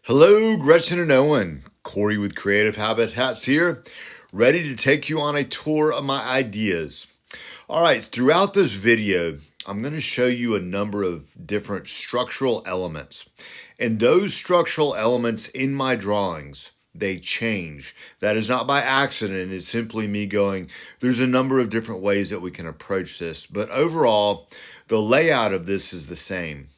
Hello, Gretchen and Owen. Corey with Creative Habitats here, ready to take you on a tour of my ideas. All right, throughout this video, I'm going to show you a number of different structural elements. And those structural elements in my drawings, they change. That is not by accident. It's simply me going, there's a number of different ways that we can approach this. But overall, the layout of this is the same.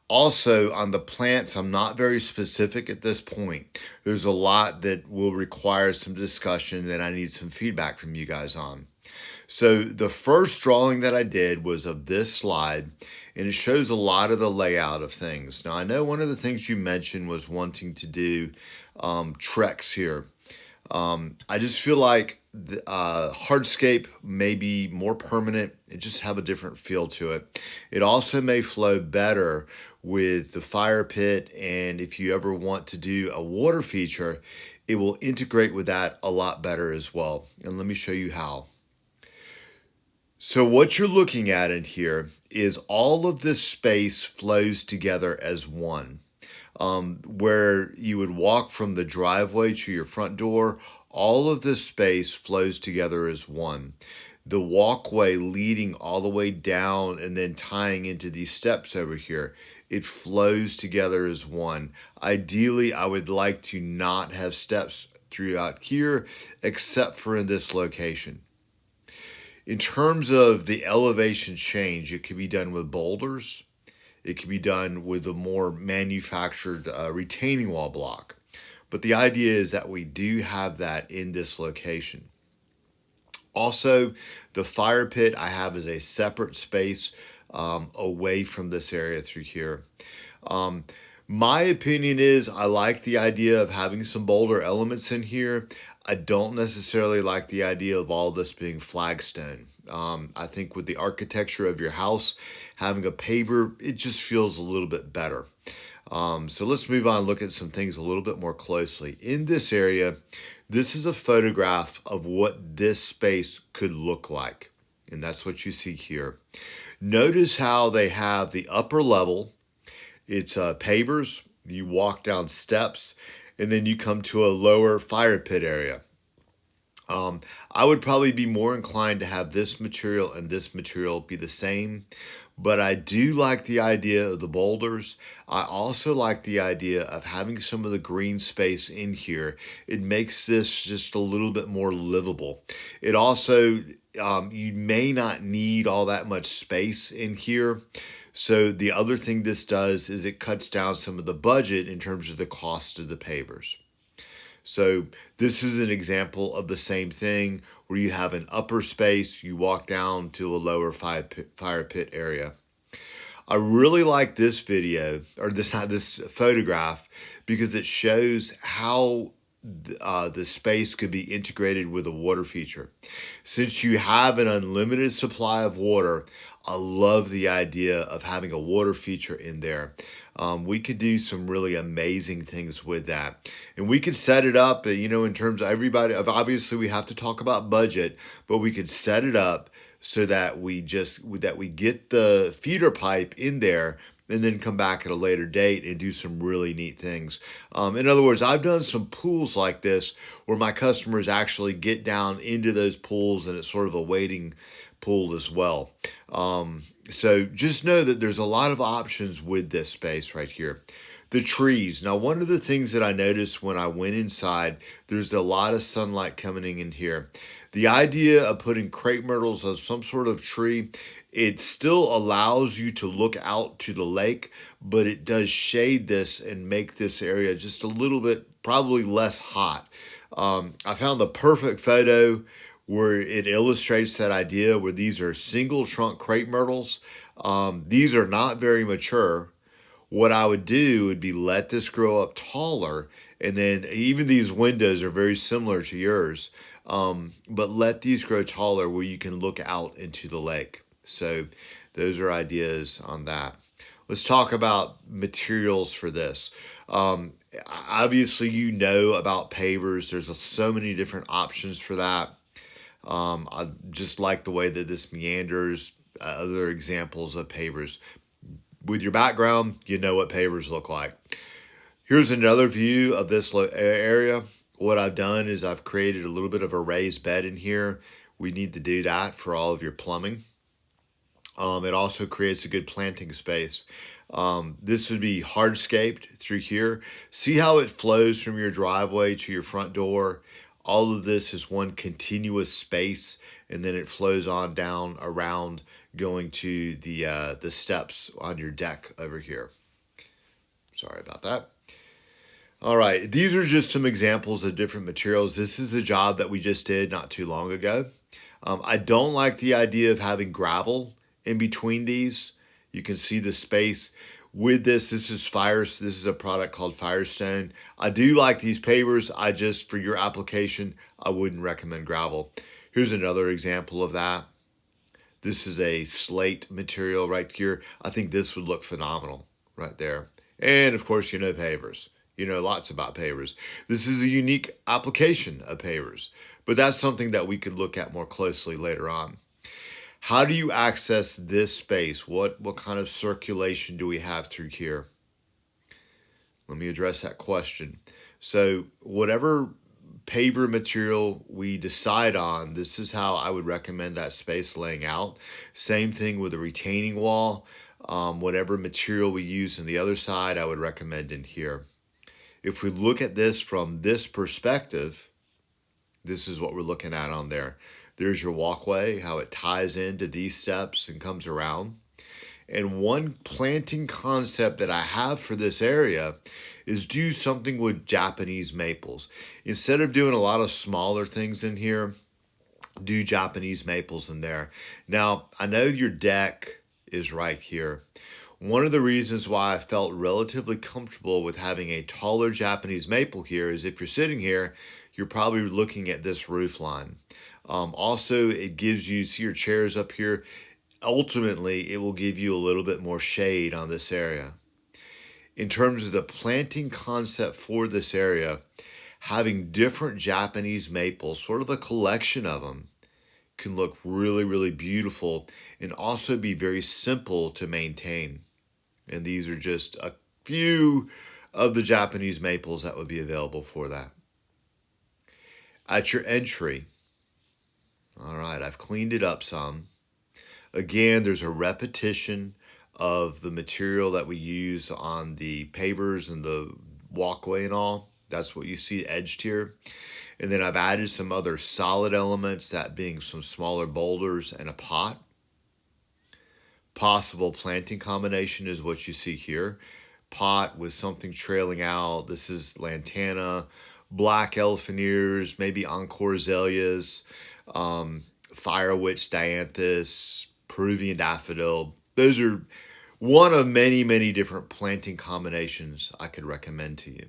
Also, on the plants, I'm not very specific at this point. There's a lot that will require some discussion that I need some feedback from you guys on. So the first drawing that I did was of this slide, and it shows a lot of the layout of things. Now, I know one of the things you mentioned was wanting to do treks here. I just feel like the hardscape may be more permanent. It just have a different feel to it. It also may flow better with the fire pit, and if you ever want to do a water feature, it will integrate with that a lot better as well. And let me show you how. So what you're looking at in here is all of this space flows together as one. Where you would walk from the driveway to your front door, all of this space flows together as one. The walkway leading all the way down and then tying into these steps over here, it flows together as one. Ideally, I would like to not have steps throughout here, except for in this location. In terms of the elevation change, it can be done with boulders. It can be done with a more manufactured retaining wall block. But the idea is that we do have that in this location. Also, the fire pit I have as a separate space away from this area through here. My opinion is I like the idea of having some boulder elements in here. I don't necessarily like the idea of all this being flagstone. I think with the architecture of your house, having a paver, it just feels a little bit better. So let's move on and look at some things a little bit more closely. In this area, this is a photograph of what this space could look like. And that's what you see here. Notice how they have the upper level. It's pavers. You walk down steps, and then you come to a lower fire pit area. I would probably be more inclined to have this material and this material be the same, but I do like the idea of the boulders. I also like the idea of having some of the green space in here. It makes this just a little bit more livable. It also, you may not need all that much space in here. So the other thing this does is it cuts down some of the budget in terms of the cost of the pavers. So this is an example of the same thing where you have an upper space, you walk down to a lower fire pit area. I really like this video, or this photograph, because it shows how the space could be integrated with a water feature. Since you have an unlimited supply of water, I love the idea of having a water feature in there. We could do some really amazing things with that. And we could set it up, in terms of everybody, obviously we have to talk about budget, but we could set it up so that we get the feeder pipe in there and then come back at a later date and do some really neat things. In other words, I've done some pools like this where my customers actually get down into those pools, and it's sort of a waiting pool as well. So just know that there's a lot of options with this space right here. The trees. Now, one of the things that I noticed when I went inside, there's a lot of sunlight coming in here. The idea of putting crepe myrtles on some sort of tree, it still allows you to look out to the lake, but it does shade this and make this area just a little bit probably less hot. I found the perfect photo where it illustrates that idea, where these are single trunk crepe myrtles. These are not very mature. What I would do would be let this grow up taller, and then even these windows are very similar to yours, but let these grow taller where you can look out into the lake. So those are ideas on that. Let's talk about materials for this. Obviously, about pavers. There's so many different options for that. I just like the way that this meanders. Other examples of pavers. With your background, you know what pavers look like. Here's another view of this area. What I've done is I've created a little bit of a raised bed in here. We need to do that for all of your plumbing. It also creates a good planting space. This would be hardscaped through here. See how it flows from your driveway to your front door? All of this is one continuous space, and then it flows on down around, going to the steps on your deck over here. Sorry about that. All right, these are just some examples of different materials. This is the job that we just did not too long ago. I don't like the idea of having gravel in between these. You can see the space with this. This is a product called Firestone. I do like these pavers. For your application, I wouldn't recommend gravel. Here's another example of that. This is a slate material right here. I think this would look phenomenal right there. And of course, pavers. You know lots about pavers. This is a unique application of pavers, but that's something that we could look at more closely later on. How do you access this space? What kind of circulation do we have through here? Let me address that question. So whatever paver material we decide on, this is how I would recommend that space laying out. Same thing with the retaining wall. Whatever material we use on the other side, I would recommend in here. If we look at this from this perspective, this is what we're looking at on there. There's your walkway, how it ties into these steps and comes around. And one planting concept that I have for this area is do something with Japanese maples. Instead of doing a lot of smaller things in here, do Japanese maples in there. Now, I know your deck is right here. One of the reasons why I felt relatively comfortable with having a taller Japanese maple here is if you're sitting here, you're probably looking at this roof line. Also, it gives you, see your chairs up here, ultimately it will give you a little bit more shade on this area. In terms of the planting concept for this area, having different Japanese maples, sort of a collection of them, can look really, really beautiful and also be very simple to maintain. And these are just a few of the Japanese maples that would be available for that. At your entry, all right, I've cleaned it up some. Again, there's a repetition of the material that we use on the pavers and the walkway and all. That's what you see edged here. And then I've added some other solid elements, that being some smaller boulders and a pot. Possible planting combination is what you see here. Pot with something trailing out. This is lantana, black elephant ears, maybe encore azaleas, fire witch dianthus, Peruvian daffodil. Those are one of many, many different planting combinations I could recommend to you.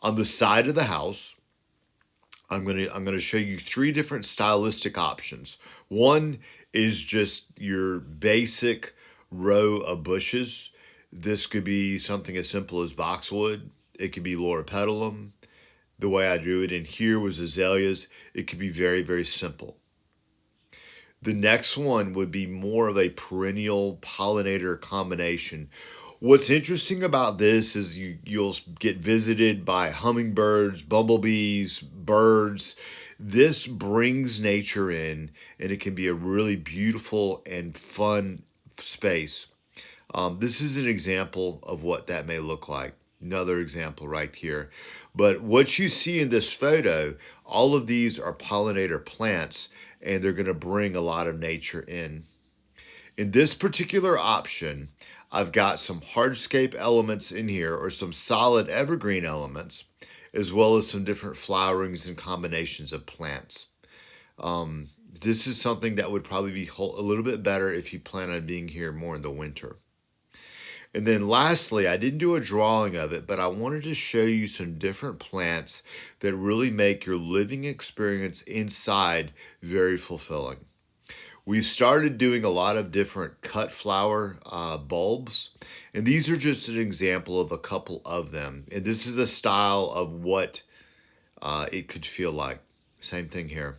On the side of the house, I'm gonna show you three different stylistic options. One is just your basic row of bushes. This could be something as simple as boxwood. It could be loropetalum. The way I drew it in here was azaleas. It could be very, very simple. The next one would be more of a perennial pollinator combination. What's interesting about this is you'll get visited by hummingbirds, bumblebees, birds. This brings nature in, and it can be a really beautiful and fun space. This is an example of what that may look like. Another example right here. But what you see in this photo, all of these are pollinator plants, and they're going to bring a lot of nature in. In this particular option, I've got some hardscape elements in here, or some solid evergreen elements, as well as some different flowerings and combinations of plants. This is something that would probably be a little bit better if you plan on being here more in the winter. And then lastly, I didn't do a drawing of it, but I wanted to show you some different plants that really make your living experience inside very fulfilling. We started doing a lot of different cut flower bulbs, and these are just an example of a couple of them. And this is a style of what it could feel like. Same thing here.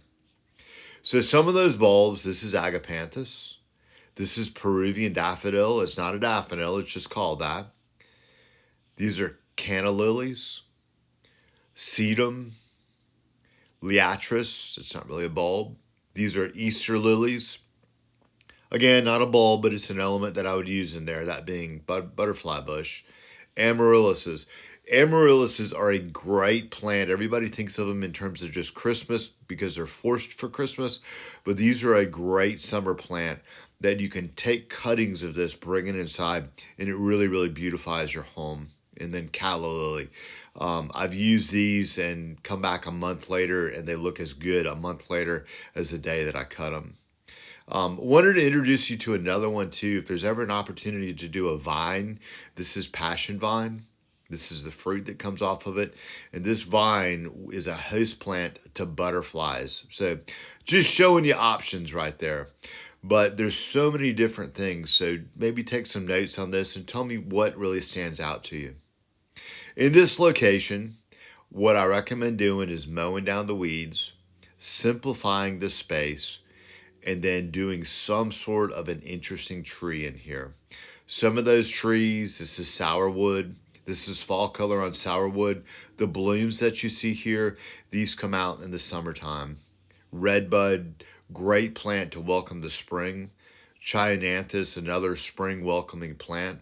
So some of those bulbs, this is agapanthus. This is Peruvian daffodil. It's not a daffodil, it's just called that. These are canna lilies, sedum, liatris. It's not really a bulb. These are Easter lilies. Again, not a bulb, but it's an element that I would use in there, that being butterfly bush. Amaryllises. Amaryllises are a great plant. Everybody thinks of them in terms of just Christmas because they're forced for Christmas, but these are a great summer plant that you can take cuttings of this, bring it inside, and it really, really beautifies your home. And then calla lily. I've used these and come back a month later, and they look as good a month later as the day that I cut them. Wanted to introduce you to another one too. If there's ever an opportunity to do a vine, this is passion vine. This is the fruit that comes off of it. And this vine is a host plant to butterflies. So just showing you options right there. But there's so many different things. So maybe take some notes on this and tell me what really stands out to you. In this location, what I recommend doing is mowing down the weeds, simplifying the space, and then doing some sort of an interesting tree in here. Some of those trees, this is sourwood. This is fall color on sourwood. The blooms that you see here, these come out in the summertime. Redbud, great plant to welcome the spring. Chionanthus, another spring welcoming plant.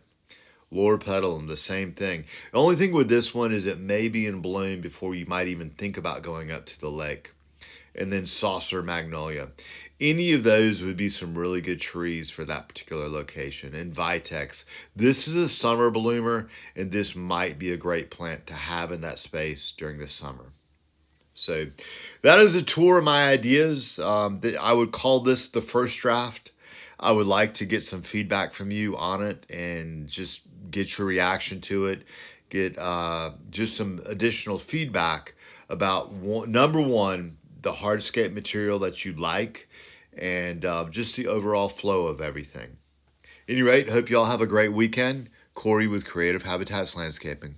Loropetalum, the same thing. The only thing with this one is it may be in bloom before you might even think about going up to the lake. And then saucer magnolia. Any of those would be some really good trees for that particular location. And vitex. This is a summer bloomer, and this might be a great plant to have in that space during the summer. So that is a tour of my ideas. I would call this the first draft. I would like to get some feedback from you on it and just get your reaction to it. Get just some additional feedback about number one, the hardscape material that you like, and just the overall flow of everything. At any rate, hope you all have a great weekend. Corey with Creative Habitats Landscaping.